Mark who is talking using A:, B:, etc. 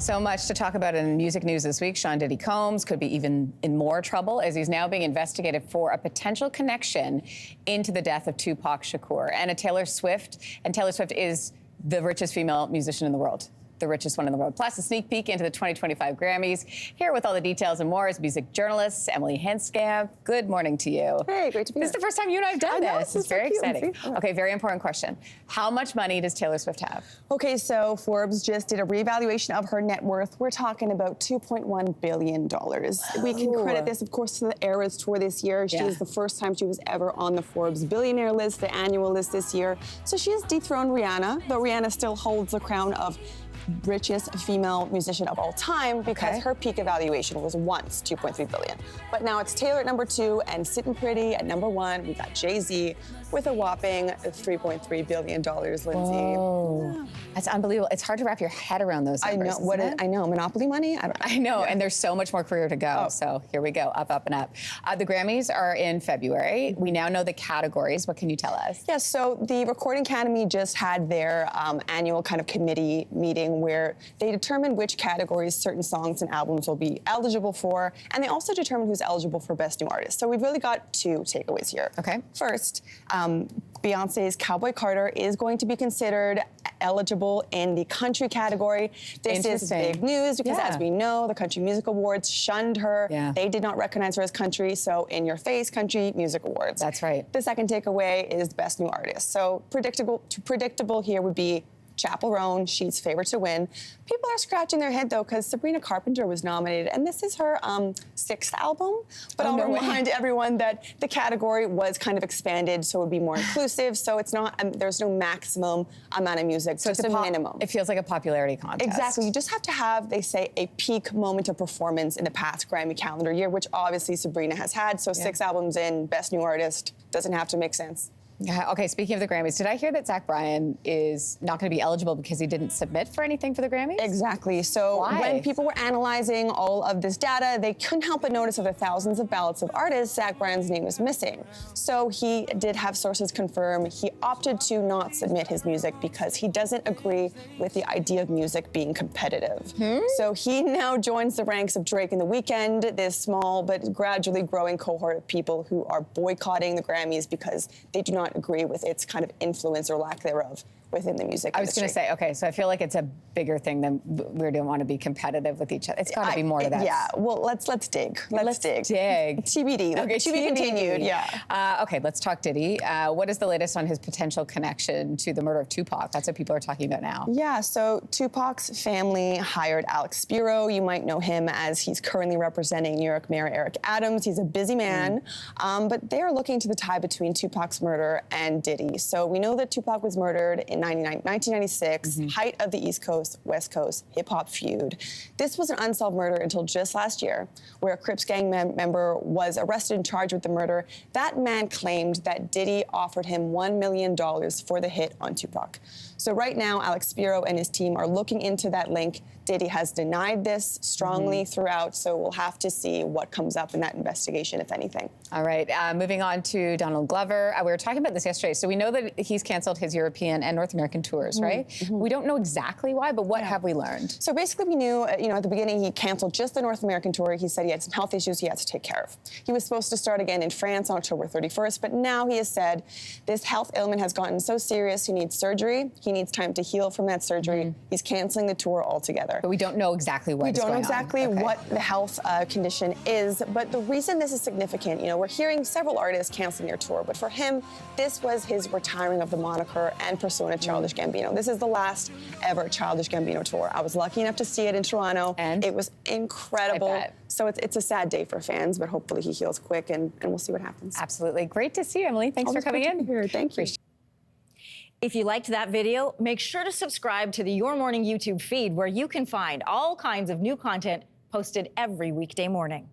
A: So much to talk about in music news this week. Sean Diddy Combs could be even in more trouble as he's now being investigated for a potential connection into the death of Tupac Shakur. And Taylor Swift is the richest female musician in the world. The richest one in the world. Plus, a sneak peek into the 2025 Grammys. Here with all the details and more is music journalist Emily Henskamp. Good morning to you.
B: Hey, great to be here.
A: This is the first time you and I have done this. It's very exciting.
B: Oh.
A: Okay, very important question. How much money does Taylor Swift have?
B: Okay, so Forbes just did a reevaluation of her net worth. We're talking about $2.1 billion. We can credit this, of course, to the Eras Tour this year. She is the first time she was ever on the Forbes billionaire list, the annual list this year. So she has dethroned Rihanna, though Rihanna still holds the crown of richest female musician of all time because her peak evaluation was once $2.3 billion. But now it's Taylor at number 2 and sitting pretty at number 1. We got Jay-Z with a whopping $3.3 billion, Lindsey.
A: Whoa. That's unbelievable. It's hard to wrap your head around those numbers.
B: I know. Monopoly money?
A: I know, and there's so much more career to go. So here we go, up, up, and up. The Grammys are in February. We now know the categories. What can you tell us?
B: Yes, so the Recording Academy just had their annual kind of committee meeting where they determined which categories certain songs and albums will be eligible for, and they also determined who's eligible for Best New Artist. So we've really got 2 takeaways here.
A: Okay.
B: First, Beyonce's Cowboy Carter is going to be considered eligible in the country category. This is big news because, as we know, the Country Music Awards shunned her. They did not recognize her as country, so in your face, Country Music Awards.
A: That's right.
B: The second takeaway is Best New Artist. So predictable here would be Chappell Roan, she's favored to win. People are scratching their head, though, because Sabrina Carpenter was nominated, and this is her 6th album. But I'll remind everyone that the category was kind of expanded, so it would be more inclusive. So it's not, there's no maximum amount of music, so just a minimum.
A: It feels like a popularity contest.
B: Exactly. You just have to have, they say, a peak moment of performance in the past Grammy calendar year, which obviously Sabrina has had. So 6 albums in, Best New Artist, doesn't have to make sense.
A: Okay, speaking of the Grammys, did I hear that Bryan is not going to be eligible because he didn't submit for anything for the Grammys?
B: Exactly. So when people were analyzing all of this data, they couldn't help but notice of the thousands of ballots of artists, Bryan's name was missing. So he did have sources confirm he opted to not submit his music because he doesn't agree with the idea of music being competitive. So he now joins the ranks of Drake and The Weeknd, this small but gradually growing cohort of people who are boycotting the Grammys because they do not agree with its kind of influence or lack thereof within the music industry.
A: I was going to say, okay, so I feel like it's a bigger thing than we don't want to be competitive with each other. It's got to be more to that.
B: Yeah, well, let's dig. Let's dig. TBD.
A: Okay,
B: to be continued,
A: okay, let's talk Diddy. What is the latest on his potential connection to the murder of Tupac? That's what people are talking about now.
B: Yeah, so Tupac's family hired Alex Spiro. You might know him as he's currently representing New York Mayor Eric Adams. He's a busy man, but they are looking to the tie between Tupac's murder and Diddy. So we know that Tupac was murdered in 1996, height of the East Coast, West Coast hip-hop feud. This was an unsolved murder until just last year, where a Crips gang member was arrested and charged with the murder. That man claimed that Diddy offered him $1 million for the hit on Tupac. So right now, Alex Spiro and his team are looking into that link. Diddy has denied this strongly throughout, so we'll have to see what comes up in that investigation, if anything.
A: All right, moving on to Donald Glover. We were talking about this yesterday. So we know that he's canceled his European and North American tours, right? We don't know exactly why, but what have we learned?
B: So basically we knew, at the beginning he canceled just the North American tour. He said he had some health issues he had to take care of. He was supposed to start again in France on October 31st, but now he has said this health ailment has gotten so serious he needs surgery. He needs time to heal from that surgery. He's canceling the tour altogether.
A: But we don't know exactly what
B: We don't know exactly what the health condition is, but the reason this is significant, we're hearing several artists canceling their tour, but for him, this was his retiring of the moniker and persona Childish Gambino. This is the last ever Childish Gambino tour. I was lucky enough to see it in Toronto. And it was incredible. So it's a sad day for fans, but hopefully he heals quick and we'll see what happens.
A: Absolutely. Great to see you, Emily. Thanks for coming in.
B: Here. Thank you.
C: If you liked that video, make sure to subscribe to the Your Morning YouTube feed where you can find all kinds of new content posted every weekday morning.